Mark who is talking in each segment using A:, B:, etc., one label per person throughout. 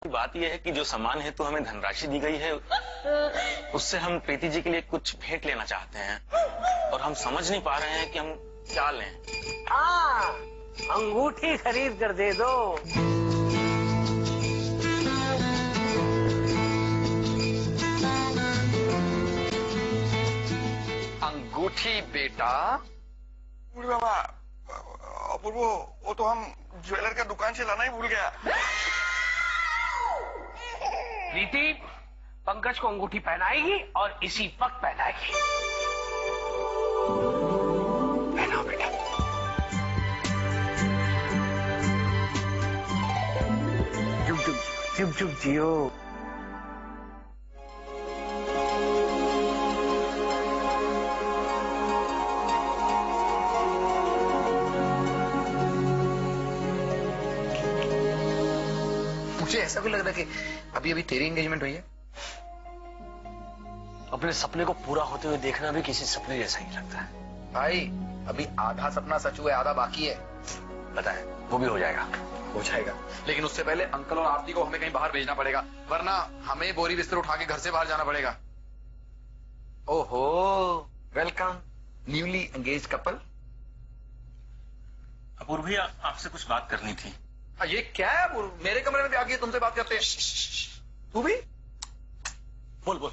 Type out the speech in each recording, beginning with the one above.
A: बात यह है कि जो सम्मान हेतु हमें धनराशि दी गई है उससे हम प्रीति जी के लिए कुछ भेंट लेना चाहते हैं और हम समझ नहीं पा रहे हैं कि हम क्या लें।
B: अंगूठी खरीद कर दे दो।
C: अंगूठी बेटा?
D: बाबा अपूर्व, वो तो हम ज्वेलर का दुकान से लाना ही भूल गया।
B: प्रीति पंकज को अंगूठी पहनाएगी और इसी वक्त पहनाएगी। पहनाओ बेटा। जुग जुग जुग जुग जियो।
C: मुझे ऐसा भी लग रहा है कि अभी अभी तेरी एंगेजमेंट हुई है।
E: अपने सपने को पूरा होते हुए देखना भी किसी सपने जैसा ही लगता है।
C: भाई अभी आधा सपना सच हुआ है, आधा बाकी है।
E: बताए, वो भी हो जाएगा।
C: हो जाएगा, लेकिन उससे पहले अंकल और आरती को हमें कहीं बाहर भेजना पड़ेगा, वरना हमें बोरी बिस्तर उठा के घर से बाहर जाना पड़ेगा। ओहो, वेलकम न्यूली एंगेज कपल।
A: अपूर्व भैया, आपसे कुछ बात करनी थी।
C: ये क्या है? मेरे कमरे में भी आके तुमसे बात करते हैं। तू भी
A: बोल बोल।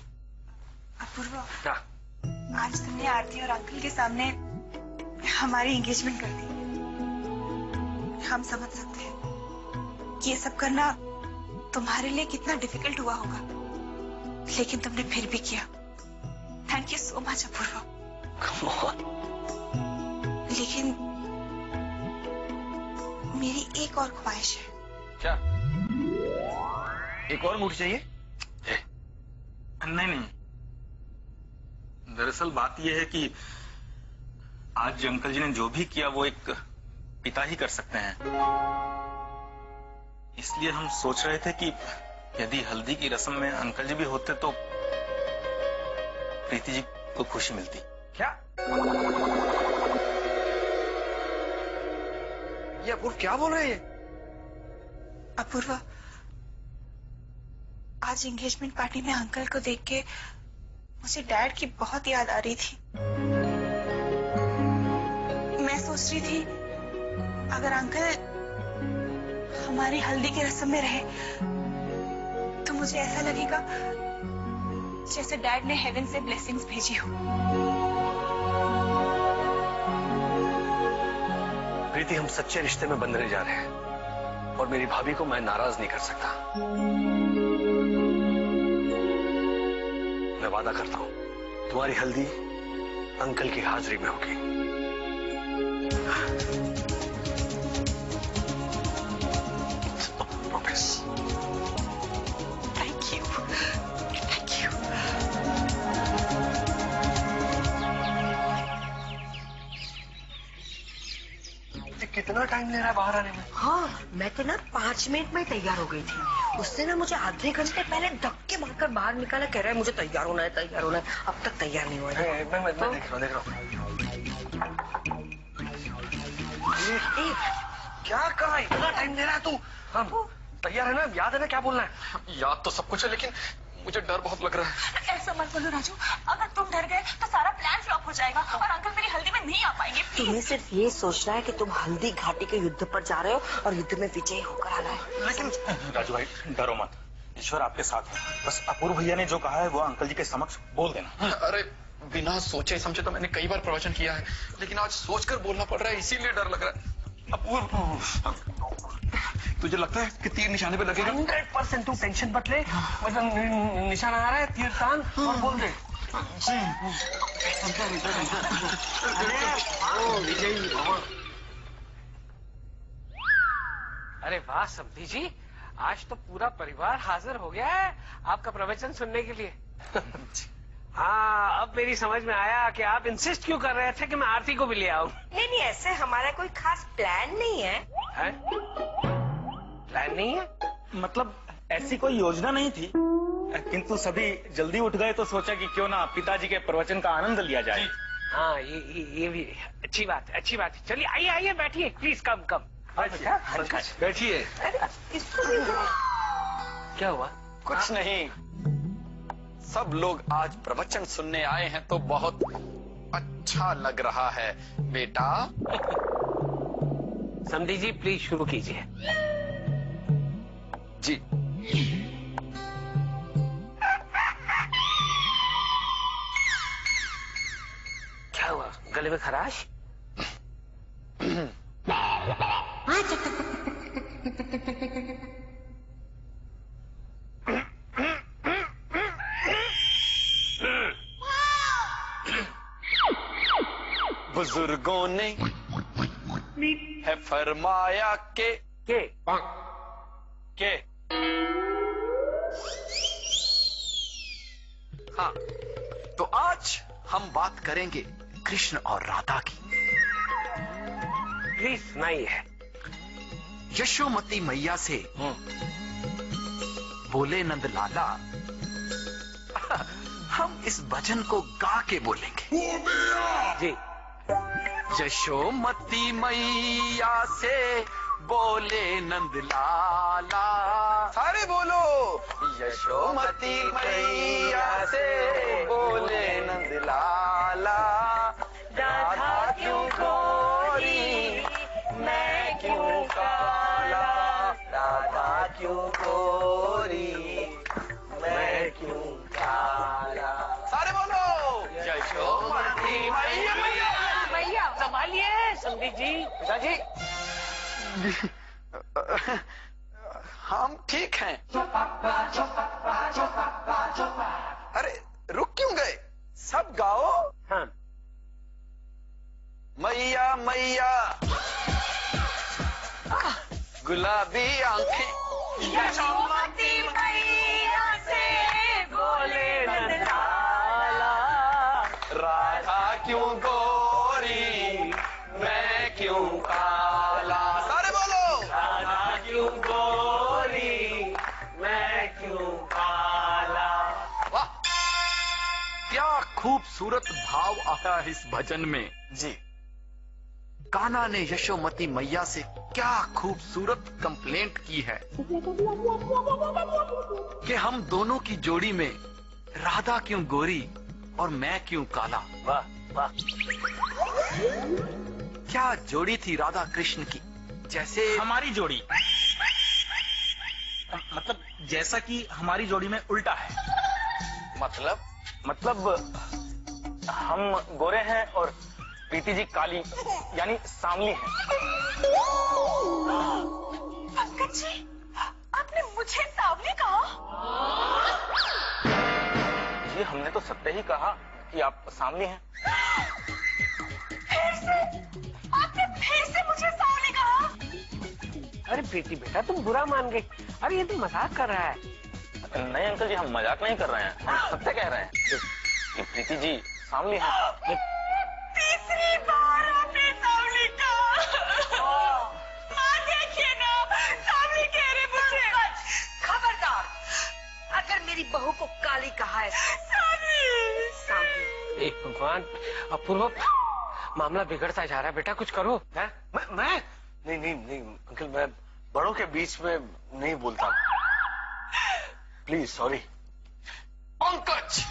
F: अपूर्व,
C: क्या?
F: आज तुमने आरती और अंकल के सामने हमारी एंगेजमेंट कर दी। हम समझ सकते हैं ये सब करना तुम्हारे लिए कितना डिफिकल्ट हुआ होगा, लेकिन तुमने फिर भी किया। थैंक यू सो मच अपूर्व। लेकिन मेरी एक और ख्वाहिश है।
C: क्या? एक और मूर्ति चाहिए?
A: नहीं, दरअसल बात यह है कि आज अंकल जी ने जो भी किया वो एक पिता ही कर सकते हैं। इसलिए हम सोच रहे थे कि यदि हल्दी की रस्म में अंकल जी भी होते तो प्रीति जी को खुशी मिलती।
C: क्या? ये अपूर्व क्या बोल रहे हैं?
F: अपूर्व, आज एंगेजमेंट पार्टी में अंकल को देख के मुझे डैड की बहुत याद आ रही थी। मैं सोच रही थी अगर अंकल हमारी हल्दी की रस्म में रहे तो मुझे ऐसा लगेगा जैसे डैड ने हेवन से ब्लेसिंग्स भेजी हो।
E: प्रीति, हम सच्चे रिश्ते में बंधने जा रहे हैं और मेरी भाभी को मैं नाराज नहीं कर सकता। मैं वादा करता हूं तुम्हारी हल्दी अंकल की हाजिरी में होगी। Promise.
F: Thank you, thank you.
E: कितना टाइम ले रहा है बाहर आने में?
G: हाँ, मैं तो ना 5 मिनट में तैयार हो गई थी। उससे ना मुझे आधे घंटे पहले धक्के मारकर बाहर निकाला, कह रहा है मुझे तैयार होना है, तैयार होना है। अब तक तैयार नहीं हुआ है।
E: मैं देख रहा हूँ। क्या कहा? इतना टाइम ले रहा है तू? हम तैयार है ना? याद है ना क्या बोलना है?
C: याद तो सब कुछ है, लेकिन मुझे डर बहुत लग रहा है।
F: ऐसा मत बोलो राजू, अगर तुम डर गए तो सारा प्लान फ्लॉप हो जाएगा और अंकल मेरी हल्दी में नहीं आ पाएंगे।
G: तुम्हें सिर्फ ये सोचना है कि तुम हल्दी घाटी के युद्ध पर जा रहे हो और युद्ध में विजयी होकर आना है।
A: लेकिन राजू भाई, डरो मत, ईश्वर आपके साथ है। बस अपूर्व भैया ने जो कहा है वो अंकल जी के समक्ष बोल देना।
C: अरे बिना सोचे समझे तो मैंने कई बार प्रवचन किया है, लेकिन आज सोचकर बोलना पड़ रहा है, इसीलिए डर लग रहा है। अपूर्व, तुझे लगता है कि तीर निशाने पे लगेगा?
B: 100% तू टेंशन मत ले। मतलब निशाना आ रहा है, तीर तान और बोल दे। अरे वाह समधी जी, आज तो पूरा परिवार हाजिर हो गया है आपका प्रवचन सुनने के लिए। हाँ, अब मेरी समझ में आया कि आप इंसिस्ट क्यों कर रहे थे कि मैं आरती को भी ले आऊं।
G: नहीं, ऐसे हमारा कोई खास प्लान नहीं है।
B: प्लान नहीं है?
A: मतलब ऐसी कोई योजना नहीं थी, किंतु सभी जल्दी उठ गए तो सोचा कि क्यों ना पिताजी के प्रवचन का आनंद लिया जाए।
B: हाँ, ये भी अच्छी बात है, अच्छी बात है। चलिए आइए बैठिए, प्लीज कम।
C: बैठिए।
B: बैठिए। क्या हुआ?
C: कुछ नहीं, सब लोग आज प्रवचन सुनने आए हैं तो बहुत अच्छा लग रहा है बेटा।
B: समधी जी प्लीज शुरू कीजिए।
C: जी।
B: क्या हुआ, गले में खराश?
C: बुजुर्गों ने है फरमाया के हाँ, तो आज हम बात करेंगे कृष्ण और राधा की।
B: प्लीज सुनाइए।
C: यशोमती मैया से बोले नंद लाला, हम इस भजन को गा के बोलेंगे।
B: जी।
C: यशोमती मैया से बोले नंद लाला, सारे बोलो। यशोमती मैया से बोले नंद लाला, राधा क्यों गोरी मैं क्यों काला, राधा क्यों गोरी मैं क्यों काला, सारे बोलो। यशोमती मैया
B: भैया संभालिए। समधी जी, पिताजी।
C: हम ठीक हैं। अरे रुक क्यों गए, सब गाओ।
B: हाँ।
C: मैया मैया गुलाबी आंखें,
G: यशोमती मैया से बोले नंद लाला,
C: राधा क्यों गोरी मैं क्यों काला, सारे बोलो।
B: राधा क्यों गोरी मैं क्यों काला।
C: वाह, क्या खूबसूरत भाव आया इस भजन में।
A: जी।
C: कान्हा ने यशोमती मैया से क्या खूबसूरत कंप्लेंट की है कि हम दोनों की जोड़ी में राधा क्यों गोरी और मैं क्यों काला।
B: वाह वाह।
C: क्या जोड़ी थी राधा कृष्ण की, जैसे
A: हमारी जोड़ी, मतलब जैसा कि हमारी जोड़ी में उल्टा है। मतलब हम गोरे हैं और प्रीति जी काली यानी सांवली हैं।
F: पंकज जी, आपने मुझे सांवली कहा?
A: जी हमने तो सत्य ही कहा कि आप सांवली हैं।
F: फिर से? आपने फिर से मुझे सांवली कहा?
B: अरे प्रीति बेटा तुम बुरा मान गई। अरे ये तो मजाक कर रहा है।
A: नहीं अंकल जी, हम मजाक नहीं कर रहे हैं, हम सत्य कह रहे हैं कि प्रीति जी सांवली हैं।
F: तीसरी बार आपने सांवली कहा। माँ देखिए ना, सांवली कह रहे मुझे।
G: खबरदार, अगर मेरी बहू को काली कहा है।
F: सांवली।
B: एक भगवान, अपूर्व मामला बिगड़ता जा रहा है। बेटा कुछ करो। है?
E: मैं नहीं अंकल, मैं बड़ों के बीच में नहीं बोलता, प्लीज सॉरी।
C: पंकज,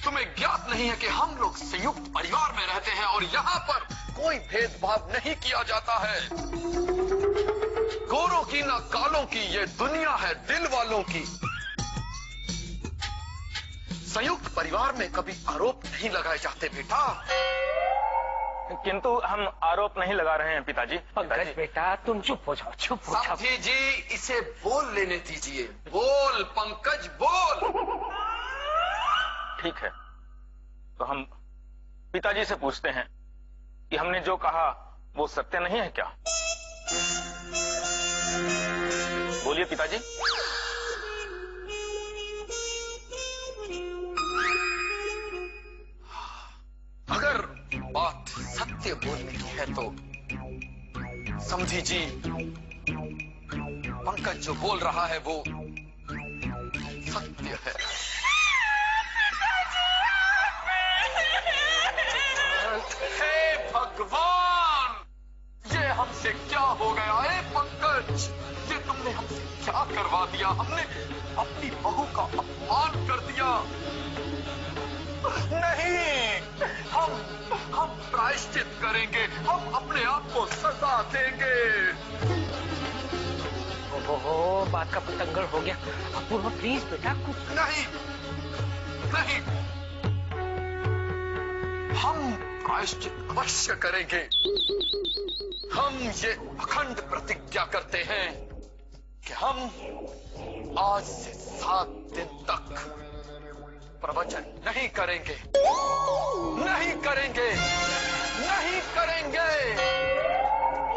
C: तुम्हें ज्ञात नहीं है कि हम लोग संयुक्त परिवार में रहते हैं और यहाँ पर कोई भेदभाव नहीं किया जाता है। गोरों की ना कालों की ये दुनिया है दिल वालों की। संयुक्त परिवार में कभी आरोप नहीं लगाए जाते बेटा।
A: किंतु हम आरोप नहीं लगा रहे हैं पिताजी।
B: पंकज बेटा तुम चुप हो जाओ, चुप हो जाओ।
C: समझी जी, इसे बोल लेने दीजिए। बोल पंकज बोल।
A: ठीक है, तो हम पिताजी से पूछते हैं कि हमने जो कहा वो सत्य नहीं है क्या? बोलिए पिताजी।
C: अगर बात सत्य बोलने की है तो समझी जी, पंकज जो बोल रहा है वो सत्य है। हे भगवान, ये हमसे क्या हो गया है पंकज? ये तुमने हमसे क्या करवा दिया? हमने अपनी बहू का अपमान कर दिया। नहीं, हम प्रायश्चित करेंगे, हम अपने आप को सजा देंगे।
B: ओहो, बात का पतंगड़ हो गया। अपूर्वा प्लीज बेटा कुछ
C: नहीं, नहीं, हम प्रायश्चित अवश्य करेंगे। हम ये अखंड प्रतिज्ञा करते हैं कि हम आज से 7 दिन तक प्रवचन नहीं करेंगे, नहीं करेंगे, नहीं करेंगे।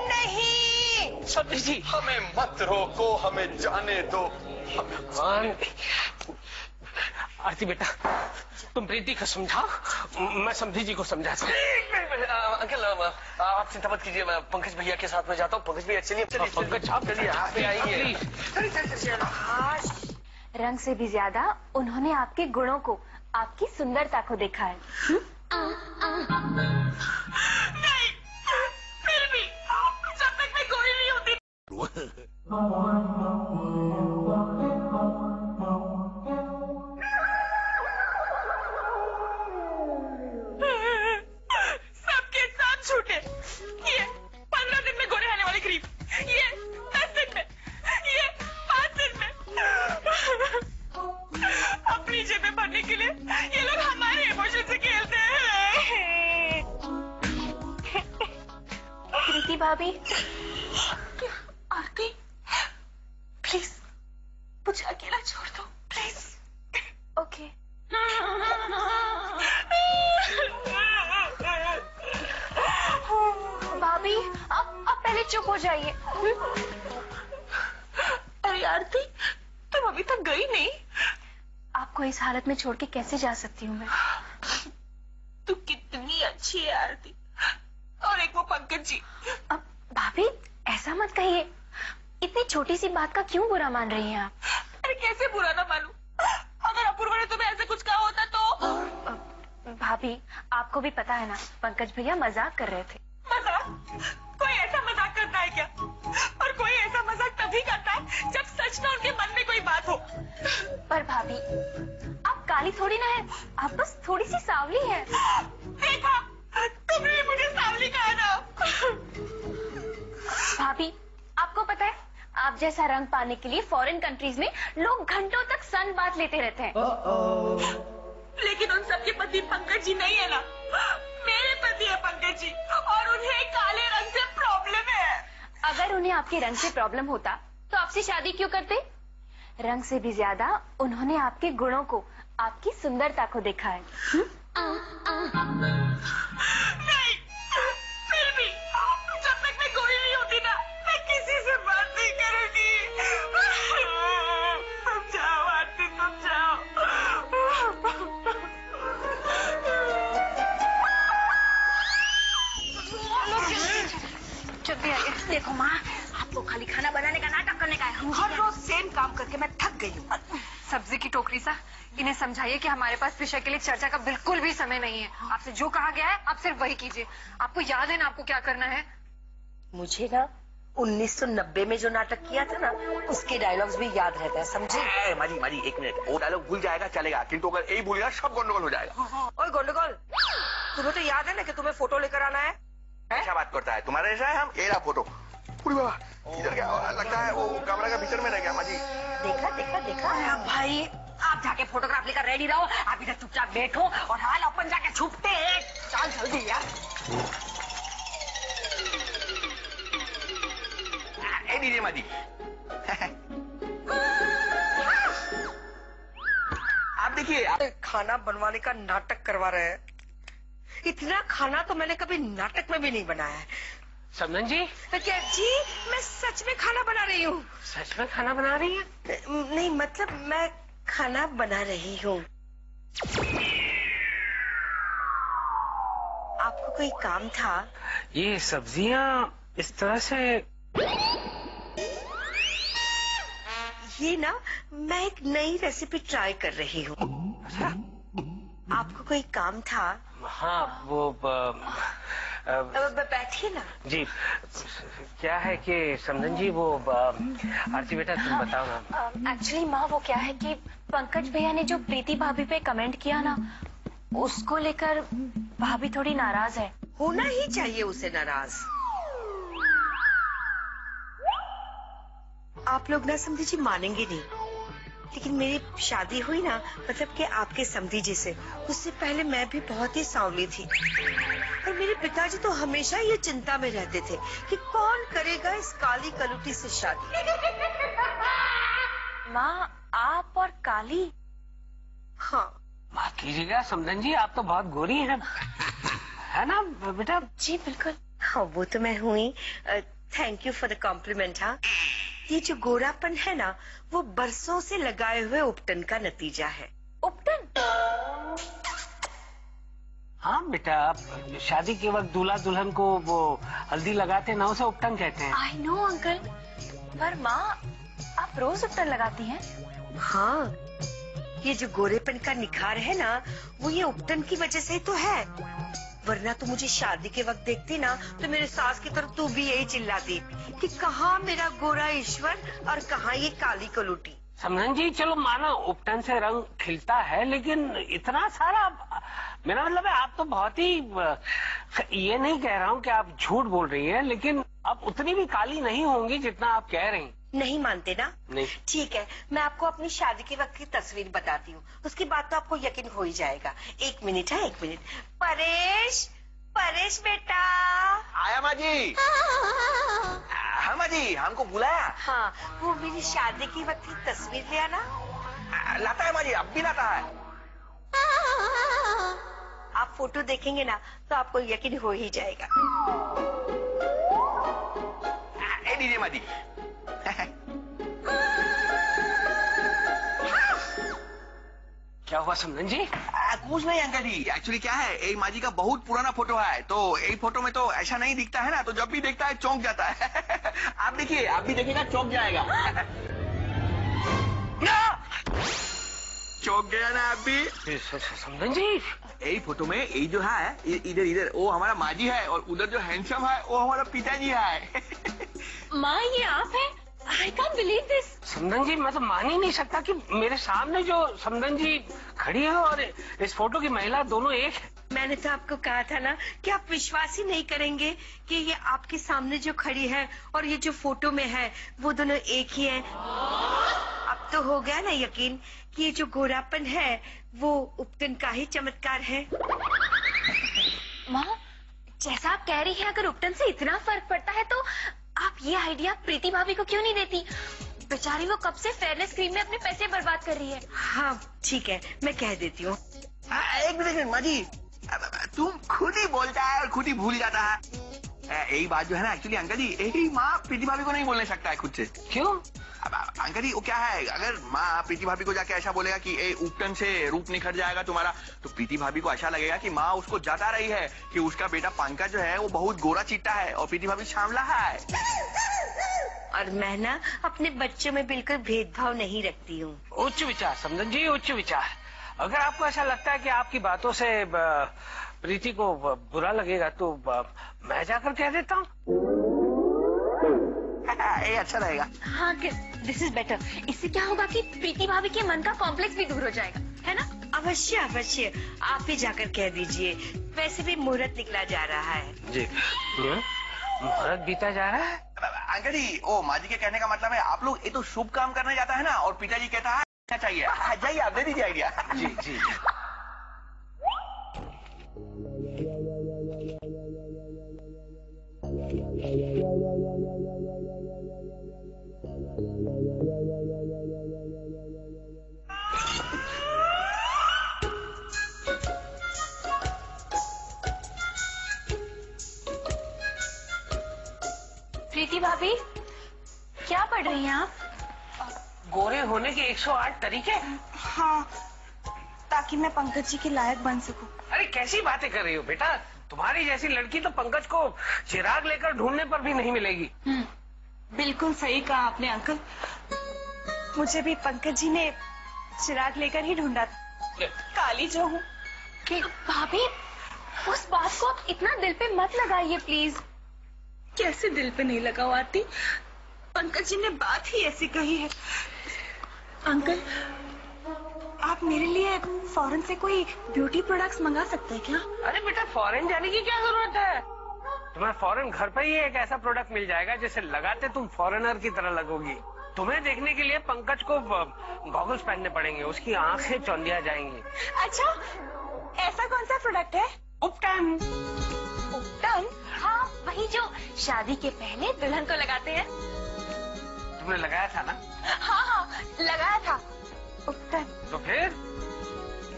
G: नहीं
B: सब्जी जी,
C: हमें मत रोको, हमें जाने दो।
B: भगवान। आरती बेटा, तुम प्रीति को समझाओ, मैं समधी जी को समझा सकता।
E: अंकल आप चिंता मत कीजिए, मैं पंकज भैया के साथ में जाता हूँ। पंकज भैया चलिए
B: पंकज आप
E: चलिए आप भी आइए।
H: रंग से भी ज्यादा उन्होंने आपके गुणों को, आपकी सुंदरता को देखा है।
F: नहीं, फिर भी जब तक मैं गोरी नहीं होती। सबके साथ छूटे, ये 15 दिन में गोरे आने वाली क्रीम, ये 10 दिन में, ये 5 दिन में। अपनी जेबें भरने के लिए ये लोग हमारे इमोशन से खेलते हैं।
H: प्रीति भाभी,
F: आरती, प्लीज मुझे अकेला छोड़ दो, प्लीज।
H: ओके। भाभी आप पहले चुप हो जाइए।
F: अरे आरती, तुम अभी तक गई नहीं?
H: आपको इस हालत में छोड़ के कैसे जा सकती हूँ मैं?
F: तू कितनी अच्छी है आरती। और एक वो पंकज जी।
H: अब भाभी ऐसा मत कहिए, इतनी छोटी सी बात का क्यों बुरा मान रही हैं आप?
F: अरे कैसे बुरा ना मानूं? अगर अपूर्वा ने तुम्हें ऐसे कुछ कहा होता तो।
H: भाभी आपको भी पता है ना, पंकज भैया मजाक कर रहे थे।
F: मजाक? कोई ऐसा मजाक करता है क्या? और कोई ऐसा मजाक तभी करता है जब सच में उनके मन में कोई बात हो।
H: पर भाभी आप काली थोड़ी ना है, आप बस थोड़ी सी सांवली है।
F: देखा, तुमने भी मुझे सांवली कहा ना।
H: भाभी आपको पता है, आप जैसा रंग पाने के लिए फॉरेन कंट्रीज में लोग घंटों तक सन बात लेते रहते हैं।
F: लेकिन उन सबके पति पंकज जी नहीं है ना। मेरे पति है पंकज जी, और उन्हें काले रंग से प्रॉब्लम है।
H: अगर उन्हें आपके रंग से प्रॉब्लम होता तो आपसे शादी क्यों करते? रंग से भी ज्यादा उन्होंने आपके गुणों को, आपकी सुंदरता को देखा है।
F: नहीं, फिर भी जब तक मैं गोरी नहीं होती ना, मैं किसी से बात नहीं करूंगी। तुम जाओ आरती, तुम जाओ।
G: जल्दी आइए। देखो माँ, आपको खाली खाना बनाने का नाटक करने का है। हर रोज सेम काम करके मैं थक गई हूँ।
I: सब्जी की टोकरी सा, इन्हें समझाइए कि हमारे पास विषय के लिए चर्चा का बिल्कुल भी समय नहीं है। आपसे जो कहा गया है आप सिर्फ वही कीजिए। आपको याद है ना आपको क्या करना है?
G: मुझे ना 1990 में जो नाटक किया था ना, उसके डायलॉग्स भी याद रहते हैं, समझे?
E: माजी एक मिनट, वो डायलॉग भूल जाएगा चलेगा, किंतु अगर यही भूलेगा सब गंडगोल हो जाएगा।
G: ओए गोंडगोल, तुम्हें तो याद है ना कि तुम्हें फोटो लेकर आना है?
E: क्या बात करता है, तुम्हारा ऐसा है हम एरा फोटो। पूरी बाबा इधर क्या लगता है, वो कैमरा का भीतर में रह गया। माजी
G: देखा देखा देखा। भाई आप जाके फोटोग्राफ लेकर रेडी रहो, आप इधर चुपचाप बैठो और हाल अपन जाके छुपते हैं। चल जल्दी यार।
E: ए दीजिए माजी। आप देखिए,
G: खाना बनवाने का नाटक करवा रहे हैं। इतना खाना तो मैंने कभी नाटक में भी नहीं बनाया है।
B: समन जी,
G: क्या जी, मैं सच में खाना बना रही हूँ।
B: सच में खाना बना रही है?
G: नहीं मतलब मैं खाना बना रही हूँ। आपको कोई काम था?
B: ये सब्जियां इस तरह से?
G: ये ना, मैं एक नई रेसिपी ट्राई कर रही हूँ।
B: अच्छा,
G: आपको कोई काम था?
B: हाँ वो
G: बैठिए ना
B: जी। क्या है कि समधन जी वो आरती बेटा तुम बताओ ना।
H: एक्चुअली माँ वो क्या है कि पंकज भैया ने जो प्रीति भाभी पे कमेंट किया ना, उसको लेकर भाभी थोड़ी नाराज है।
G: होना ही चाहिए उसे नाराज। आप लोग ना समझी जी मानेंगे नहीं, लेकिन मेरी शादी हुई ना, मतलब कि आपके समधी जी से, उससे पहले मैं भी बहुत ही सांवली थी। और मेरे पिताजी तो हमेशा ये चिंता में रहते थे कि कौन करेगा इस काली कलुटी से शादी।
H: माँ आप और काली?
G: हाँ
B: माफ कीजिएगा समधन जी, आप तो बहुत गोरी हैं, है ना बेटा?
H: जी बिल्कुल।
G: हाँ वो तो मैं हुई। Thank you for the compliment. हाँ ये जो गोरापन है ना, वो बरसों से लगाए हुए उपटन का नतीजा है।
H: उपटन?
B: हाँ बेटा, शादी के वक्त दूल्हा दुल्हन को वो हल्दी लगाते ना, उसे उपटन कहते हैं।
H: आई नो अंकल, पर माँ आप रोज उपटन लगाती हैं?
G: हाँ ये जो गोरेपन का निखार है ना, वो ये उपटन की वजह से ही तो है। वरना तो मुझे शादी के वक्त देखती ना, तो मेरे सास की तरफ तू भी यही चिल्लाती कि कहाँ मेरा गोरा ईश्वर और कहाँ ये काली कलुटी।
B: समधन जी चलो माना उपटन से रंग खिलता है, लेकिन इतना सारा, मेरा मतलब है आप तो बहुत ही, ये नहीं कह रहा हूँ कि आप झूठ बोल रही हैं, लेकिन आप उतनी भी काली नहीं होंगी जितना आप कह रही।
G: नहीं मानते ना?
B: नहीं।
G: ठीक है, मैं आपको अपनी शादी के वक्त की तस्वीर बताती हूँ, उसके बाद तो आपको यकीन हो ही जाएगा। 1 मिनट है, 1 मिनट। परेश, परेश बेटा।
D: आया माँ जी। हाँ माँ जी, हमको बुलाया?
G: हाँ वो मेरी शादी के वक्त की तस्वीर ले आना।
D: लाता है माँ जी, अब भी लाता है।
G: आप फोटो देखेंगे ना तो आपको यकीन हो ही जाएगा।
D: ए दीजिए माँ जी।
B: क्या हुआ समधन जी?
D: कुछ नहीं अंकल जी, एक्चुअली क्या है, एक माँ जी का बहुत पुराना फोटो है, तो एक फोटो में तो ऐसा नहीं दिखता है ना, तो जब भी देखता है चौंक जाता है। आप देखिए, आप भी देखिएगा चौंक जाएगा। चौंक गया ना आप भी?
B: समधन जी
D: यही फोटो में यही जो है, इधर इधर वो हमारा माँ जी है, और उधर जो हैंडसम है वो हमारा पिताजी है।
H: माँ ये आप हैं? I can't believe this.
B: समधन जी मैं तो मान ही नहीं सकता कि मेरे सामने जो समधन जी खड़ी है और इस फोटो की महिला दोनों एक है।
G: मैंने तो आपको कहा था ना कि आप विश्वास ही नहीं करेंगे कि ये आपके सामने जो खड़ी है और ये जो फोटो में है वो दोनों एक ही है। अब तो हो गया ना यकीन कि ये जो गोरापन है वो उपटन का ही चमत्कार है।
H: माँ जैसा आप कह रही हैं, अगर उपटन से इतना फर्क पड़ता है तो आप ये आइडिया प्रीति भाभी को क्यों नहीं देती? बेचारी वो कब से फेयरनेस क्रीम में अपने पैसे बर्बाद कर रही है।
G: हाँ ठीक है, मैं कह देती हूँ।
D: एक मिनट माँ जी, तुम खुद ही बोलता है और खुद ही भूल जाता है। यही बात जो है ना, एक्चुअली अंकल जी, यही माँ प्रीति भाभी को नहीं बोलने सकता है खुद से।
B: क्यों?
D: अब अंकल जी वो क्या है, अगर माँ प्रीति भाभी को जाके ऐसा बोलेगा कि ए उपटन से रूप निखर जाएगा तुम्हारा, तो प्रीति भाभी को ऐसा लगेगा कि माँ उसको जता रही है कि उसका बेटा पंकज जो है वो बहुत गोरा चिट्टा है और प्रीति भाभी सांवला है।
G: और मैं ना अपने बच्चों में बिल्कुल भेदभाव नहीं रखती हूँ।
B: उच्च विचार समधन जी, उच्च विचार। अगर आपको ऐसा लगता है कि आपकी बातों से प्रीति को बुरा लगेगा तो मैं जाकर कह देता हूँ।
D: ये अच्छा रहेगा।
H: हाँ दिस इज बेटर। इससे क्या होगा कि प्रीति भाभी के मन का कॉम्प्लेक्स भी दूर हो जाएगा, है ना?
G: अवश्य अवश्य, आप ही जाकर कह दीजिए। वैसे भी मुहूर्त निकला जा रहा है।
B: जी मुहूर्त बीता जा रहा है।
D: अंकल जी ओ माँ जी के कहने का मतलब है आप लोग ये तो शुभ काम करने जाता है ना, और पिताजी कहता है क्या चाहिए, जाइए आप दे दीजिए आइडिया।
B: जी जी
H: प्रीति भाभी क्या पढ़ रही हैं आप?
B: गोरे होने के 108 तरीके।
F: हाँ, ताकि मैं पंकज जी के लायक बन सकूं।
B: अरे कैसी बातें कर रही हो बेटा, तुम्हारी जैसी लड़की तो पंकज को चिराग लेकर ढूंढने पर भी नहीं मिलेगी।
F: बिल्कुल सही कहा आपने अंकल, मुझे भी पंकज जी ने चिराग लेकर ही ढूंढा था, काली जो हूँ।
H: भाभी उस बात को आप इतना दिल पे मत लगाइए प्लीज।
F: कैसे दिल पे नहीं लगाओ आरती, पंकज जी ने बात ही ऐसी कही है। अंकल, आप मेरे लिए फॉरेन से कोई ब्यूटी प्रोडक्ट्स मंगा सकते हैं क्या?
B: अरे बेटा, फॉरेन जाने की क्या जरूरत है? तुम्हें फॉरेन घर पर ही एक ऐसा प्रोडक्ट मिल जाएगा जिसे लगाते तुम फॉरेनर की तरह लगोगी। तुम्हें देखने के लिए पंकज को गॉगल्स पहनने पड़ेंगे, उसकी आंखें चौंधिया जाएंगी।
F: अच्छा, ऐसा कौन सा प्रोडक्ट है?
B: उपटन।
F: उपटन?
H: हाँ, वही जो शादी के पहले दुल्हन को लगाते हैं।
B: तुमने लगाया था ना?
F: हाँ, लगाया था उपटन।
B: तो फिर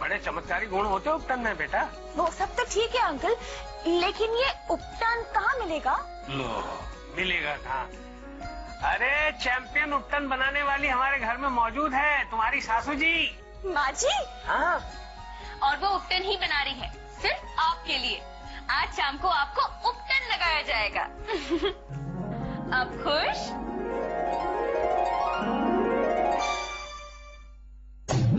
B: बड़े चमत्कारी गुण होते हैं उपटन में बेटा।
F: वो सब तो ठीक है अंकल, लेकिन ये उपटन कहाँ मिलेगा?
B: लो, मिलेगा कहाँ? अरे चैंपियन उपटन बनाने वाली हमारे घर में मौजूद है, तुम्हारी सासू जी।
F: माँ जी?
B: हाँ।
H: और वो उपटन ही बना रही है सिर्फ आपके लिए। आज शाम को आपको उपटन लगाया जाएगा। आप खुश?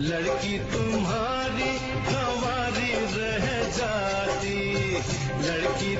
J: लड़की तुम्हारी गंवारी रह जाती, लड़की